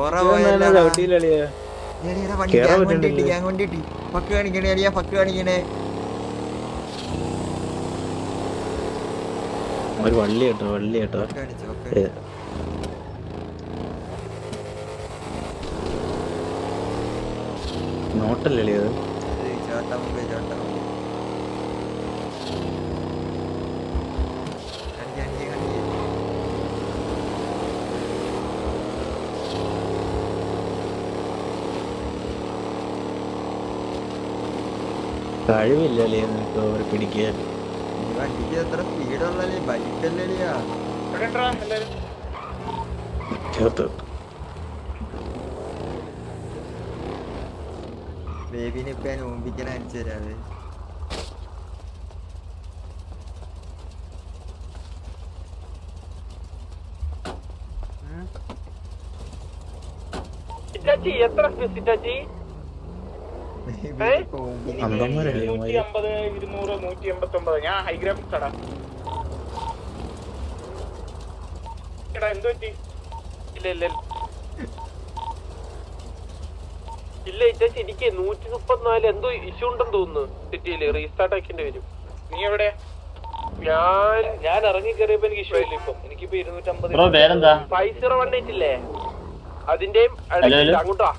ഓറ പോയല്ലടാ. വണ്ടി പക്ക് കാണിക്കണേ അളിയാ, പക്ക് കാണിക്കണേ. ഒരു വള്ളി കേട്ടോ നോട്ടല്ലേ അത്. കഴിവില്ലല്ലേ നിനക്ക് അവരെ പിടിക്കാൻ. വണ്ടിക്ക് എത്ര സ്പീഡുള്ളല്ലേ, ബൈക്കല്ലേടിയാ. ബേബിനെ ഇപ്പൊ ഞാൻ ഓമ്പിക്കാൻ അടിച്ചു തരാവേ. എത്ര സിറ്റാച്ചി? 150, 250, 200, 189. ഞാൻ ഹൈഗ്രാഫിക്സ് ആടാ. എന്ത് പറ്റി? ഇല്ല ചേച്ചി, എനിക്ക് 134 എന്തോ ഇഷ്യൂ ഉണ്ടെന്ന് തോന്നുന്നു സിറ്റിയില്. റീസ്റ്റാർട്ട് ആക്കേണ്ടി വരും. നീ എവിടെ? ഞാൻ ഇറങ്ങി കയറിയപ്പോ എനിക്ക് ഇഷ്യൂ ഇല്ല. ഇപ്പം എനിക്കിപ്പോ 250. 5018 ഇല്ലേ അതിന്റെയും അങ്ങോട്ടാ.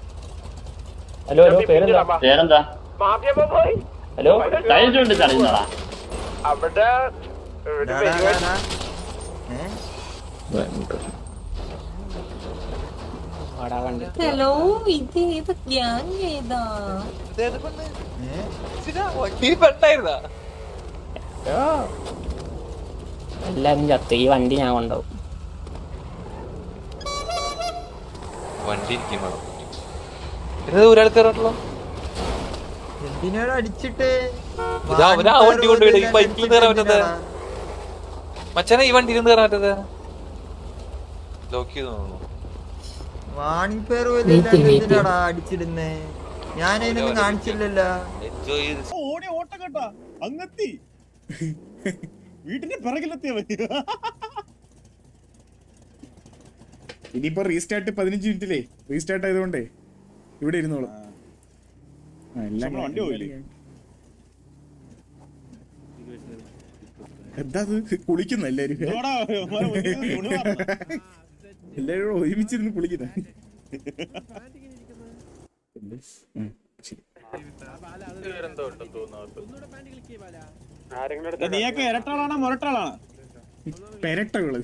ഹലോ പേരെന്താ? മാഫിയ പോയി. ഹലോ തടയുന്നോടാ അവിടെ ഹലോ, ഇത് ഏത് ഗ്യാങ് ഏതാ? എല്ലാരും ചത്തു. ഈ വണ്ടി ഞാൻ കൊണ്ടുപോകും. വണ്ടി എന്തിനാണ് അടിച്ചിട്ട് വണ്ടി കൊണ്ടുപോയി ബൈക്കിൽ കയറാൻ പറ്റത് മച്ചാനെ. ഈ വണ്ടിയിൽ നിന്ന് കയറാൻ പറ്റത് ലോക്ക് ചെയ്ത് തോന്നുന്നു. വാണിംഗ് പേർ എന്തിനാടാ അടിച്ചിടുന്നേ? ഞാനതിനൊന്നും കാണിച്ചില്ലല്ലോ. ഓടി ഓട്ടം കേട്ടാ അങ്ങെത്തി വീട്ടിന്റെ പിറകിലെത്തിയ മതി. ഇനിയിപ്പോ റീസ്റ്റാർട്ട് 15 മിനിറ്റിലേ റീസ്റ്റാർട്ട് ആയതുകൊണ്ടേ ഇവിടെ ഇരുന്നോളൂ. വണ്ടി പോയില്ലേ? എന്താ കുളിക്കുന്ന എല്ലാരും എല്ലാരും ഒരുമിച്ചിരുന്ന് കുളിക്കുന്ന. നീയൊക്കെ ഇരട്ടാളാണോ മുരട്ടാളാണോ? പെരട്ടകള്.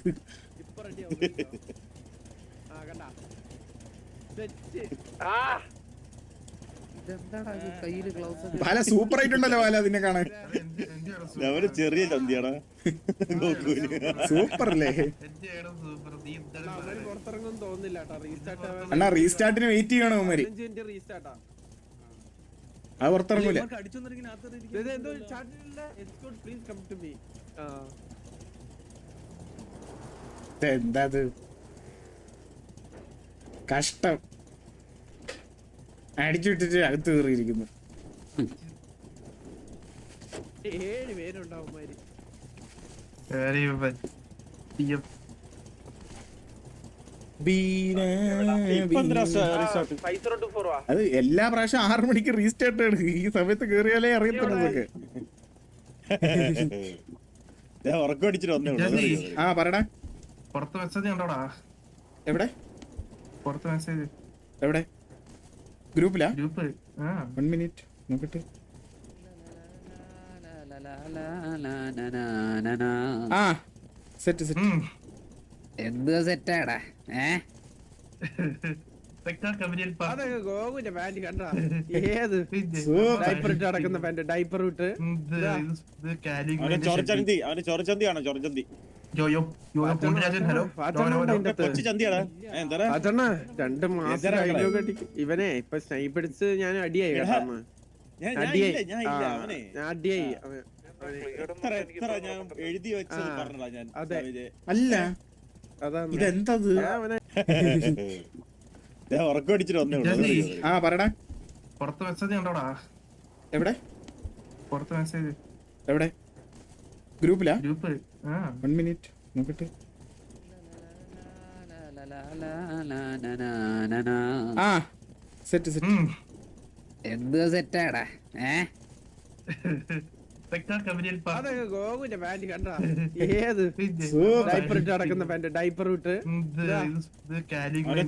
ബാല സൂപ്പർ ആയിട്ടുണ്ടല്ലോ ബാല അതിനെ കാണാൻ. ചെറിയ ചന്തിയാടാ സൂപ്പർ അല്ലേ? അണ്ണാ റീസ്റ്റാർട്ടിന് വെയിറ്റ് ചെയ്യണോ അവന്മാര്? അത് പുറത്തിറങ്ങൂല. എന്താ കഷ്ടം. അടിച്ചു വിട്ടിട്ട് അകത്ത് കയറിയിരിക്കുന്നു. 7 പേരുണ്ടാവും. അത് എല്ലാ പ്രാവശ്യം 6 മണിക്ക് റീസ്റ്റാർട്ട് ആണ്. ഈ സമയത്ത് കേറിയാലേ അറിയത്തുള്ളതൊക്കെ. ഉറക്കം അടിച്ചിട്ട് വന്നേ. ആ പറടാ. പുറത്ത് മെസ്സേജ് ഉണ്ടോടാ? എവിടെ പുറത്ത് മെസ്സേജ്? എവിടെ? ഗ്രൂപ്പിലാ? ഗ്രൂപ്പ് 1 മിനിറ്റ് നോക്കട്ടെ. ആ സെറ്റ് സെറ്റ്. എന്ത് സെറ്റാടാ? ഗോകുന്റെ പാന്റ് കണ്ടാ? ഏത് ഡൈപ്പർ ഇട്ട് നടക്കുന്ന പാന്റ്? ഡൈപ്പർ ഇട്ട് ചൊറച്ചന്തിയാണോ? ചൊറച്ചന്തി ഇവനെ ഇപ്പൊ സ്നൈപ്പ് അടിച്ച് ഞാൻ അടിയായി കേട്ടോ. എഴുതി വെച്ചത് പറഞ്ഞതാ ഞാൻ. അല്ല ഇതെന്തത്? ഉറക്കം അടിച്ചിട്ട് വന്നേ. ആ പറടാ. പുറത്ത് മെസ്സേജ് ഉണ്ടോടാ? എവിടെ? പുറത്ത് മെസ്സേജ് എവിടെ? ഗ്രൂപ്പിലാ? ഗ്രൂപ്പ് 1 മിനിറ്റ് നോക്കട്ടെ. ആ സെറ്റ് സെറ്റ്. എന്ത് സെറ്റാടാ? ഗോകുന്റെ പാന്റ് കണ്ടാ? ഏത് ഡൈപ്പർ ഇട്ട് നടക്കുന്ന പാന്റ്? ഡൈപ്പർ ഇട്ട്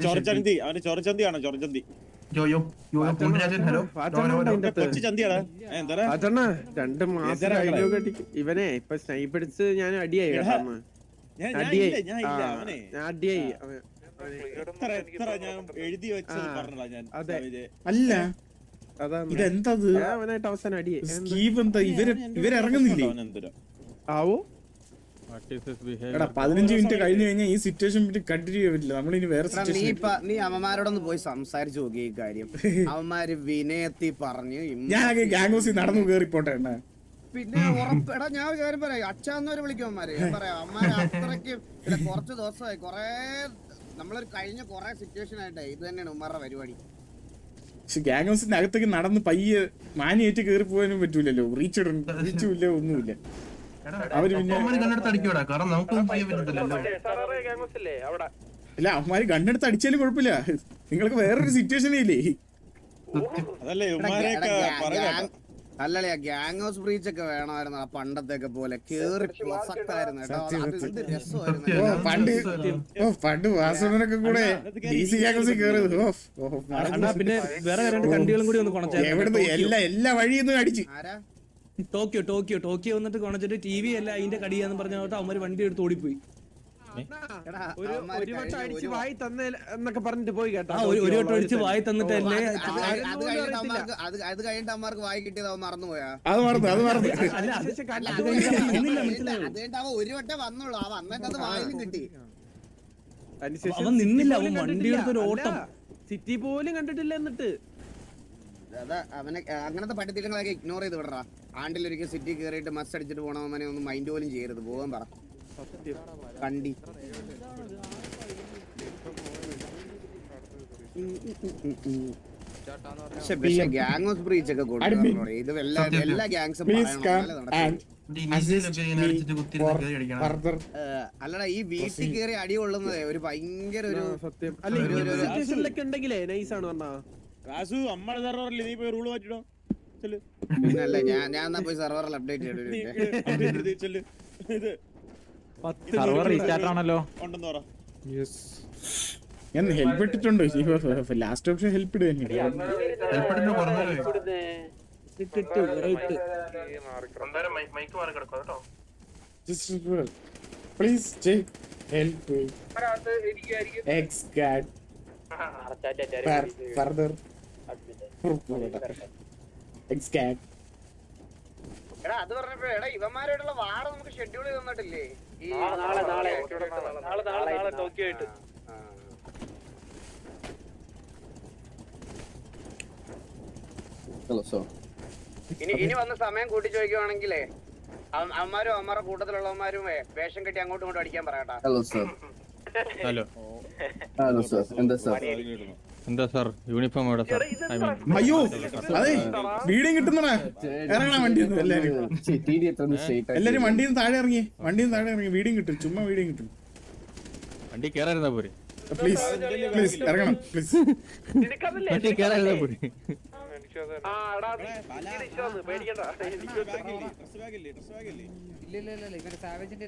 ചൊറച്ചന്തിയാണോ? ചൊറച്ചന്തി അതെണ്ണ 2 മാസം കഴിഞ്ഞൊക്കെ ഇവനെ ഇപ്പൊ സ്നൈപ്പ് അടിച്ച് ഞാൻ അടിയായി കേട്ടോ. അടിയായി എഴുതി വെച്ചത് പറഞ്ഞതാ ഞാൻ. അതെ അല്ല അതാണ് ഇതെന്തത് അവനായിട്ട് അവസാനം അടിയായി. സ്കീവ് എന്താ ഇവരിറങ്ങുന്നില്ലേ? ആവോ എടാ 15 മിനിറ്റ് കഴിഞ്ഞു കഴിഞ്ഞാൽ ഈ സിറ്റുവേഷൻ കണ്ടിന്യൂ ചെയ്യാൻ പറ്റില്ല. നമ്മളിനി വേറെ നീ അവന്മാരോടൊന്ന് പോയി സംസാരിച്ചു നോക്കി ഈ കാര്യം. അവന്മാര് വിനയത്തി പറഞ്ഞു. ഞാൻ ഗ്യാങ് ഹൗസിൽ നടന്നു കയറിപ്പോട്ടെ എണ്ണ. പിന്നെ ഉറപ്പെടാ ഞാൻ ഒരു കാര്യം പറയാം, അച്ഛന്നവരെ വിളിക്കും അവന്മാര്. ഞാൻ പറയാം അവന്മാര് അത്രയ്ക്ക് കുറച്ച് ദിവസമായി കൊറേ നമ്മളൊരു കഴിഞ്ഞ കൊറേ സിറ്റുവേഷൻ ആയിട്ടേ ഇത് തന്നെയാണ് ഉമ്മാരുടെ പരിപാടി. പക്ഷെ ഗ്യാങ് ഹൗസിന്റെ അകത്തേക്ക് നടന്ന് പയ്യെ മാനിയേറ്റ് കയറി പോകാനും പറ്റൂലല്ലോ. റീച്ചുമില്ല ഒന്നുമില്ല. അവര് പിന്നെ അല്ല അവന്മാര് ഗണ്ണെടുത്ത് അടിച്ചാലും കുഴപ്പമില്ല. നിങ്ങൾക്ക് വേറൊരു സിറ്റുവേഷനേ ഇല്ലേ? അല്ലല്ലേ ഗ്യാങ് ഹൗസ് ബ്രീച്ച് ഒക്കെ വേണമായിരുന്നു പണ്ടത്തെയൊക്കെ പോലെ. കേറി പ്രസക്തായിരുന്നു പണ്ട് വാസുവിനൊക്കെ കൂടെ DC ഗ്യാങ് ഹൗസിൽ കയറിയത്. പിന്നെ വേറെ കണ്ടികളും കൂടി ഒന്ന് എവിടുന്ന് എല്ലാ വഴിയൊന്നും അടിച്ച് ആരാ ടോക്കിയോ വന്നിട്ട് കൊണച്ചിട്ട് TV അല്ല അതിന്റെ കടിയാന്ന് പറഞ്ഞോട്ട് അവന്മാര് വണ്ടി എടുത്ത് ഓടിപ്പോയി. ഒരു വട്ടം അടിച്ച് വായി തന്നെ എന്നൊക്കെ പറഞ്ഞിട്ട് പോയി കേട്ടോ. ഒരു വട്ടം അടിച്ച് വായി തന്നിട്ടല്ലേ അത് കഴിഞ്ഞിട്ട് അമ്മമാർക്ക് വായി കിട്ടിയത് അവൻ മറന്നുപോയാ? അത് മറന്നു അത് കഴിഞ്ഞിട്ട് അവൻ ഒരു വട്ടം വന്നുള്ളൂ. അവൻ അന്നൊക്കെ അത് വായിലും കിട്ടി. അവൻ നിന്നില്ല, അവൻ വണ്ടി എടുത്തൊരു ഓട്ടം. സിറ്റി പോലും കണ്ടിട്ടില്ല. എന്നിട്ട് അതാ അവനെ അങ്ങനത്തെ പട്ടിത്തിട്ടങ്ങളൊക്കെ ഇഗ്നോർ ചെയ്ത് വിടറാ. ആണ്ടിലൊരിക്കൽ സിറ്റി കയറിയിട്ട് മസ് അടിച്ചിട്ട് പോണവനെ ഒന്നും മൈൻഡ് പോലും ചെയ്യരുത്. പോകാൻ പറ കണ്ടി. പക്ഷെ ഗ്യാങ് ഹൗസ് ബ്രീച്ച് ഒക്കെ കൊടുക്കണം. ഇത് എല്ലാ ഗ്യാങ്സും അല്ലടാ ഈ വീട്ടിൽ കയറി അടി കൊള്ളുന്നത് ഒരു ഭയങ്കര ഒരു സത്യം. അല്ല ഉണ്ടെങ്കിലേ നൈസാണ് പറഞ്ഞാ. പിന്നല്ല ഞാൻ പോയി സെർവറിൽ അപ്ഡേറ്റ് ആണല്ലോ. ഞാൻ ഹെൽപ്പ് ഇട്ടിട്ടുണ്ട്. ലാസ്റ്റ് ഓപ്ഷൻ ഹെൽപ്പ് ഇടുക തന്നെയാണ്. പ്ലീസ് ടേക്ക് ഹെൽപ്പ് എക്സ്കാഡ് ഫർദർ എക്സ്കാഡ്. എടാ അത് പറഞ്ഞപ്പോഴേ ഇവന്മാരോടുള്ള വാറ നമുക്ക് ഷെഡ്യൂൾ ചെയ്ത് തന്നിട്ടില്ലേ? നാളെ ടോക്കിയോ ആയിട്ട്. ഇനി വന്ന സമയം കൂട്ടി ചോദിക്കുവാണെങ്കിലേ അവന്മാരും അവന്മാരുടെ കൂട്ടത്തിലുള്ളവന്മാരും വേഷം കെട്ടി അങ്ങോട്ടും ഇങ്ങോട്ടും അടിക്കാൻ പറയട്ടാ. എന്താ സാർ യൂണിഫോം എവിടെ സാർ? അയ്യോ അതെ വീഡിയോ കിട്ടുന്നടാ. ഇറങ്ങണ വണ്ടിയിൽ നിന്ന് എല്ലാരും വണ്ടിയിൽ നിന്ന് താഴെ ഇറങ്ങി. വീഡിയോ കിട്ടും. ചുമ്മാ വീഡിയോ കിട്ടും. വണ്ടി കേറായിരുന്നാ പോരെ? പ്ലീസ് ഇറങ്ങണം പ്ലീസ്. വണ്ടി കേറായിരുന്നാ പോരെ? ഇല്ല ഇവര് സാവേജിന്റെ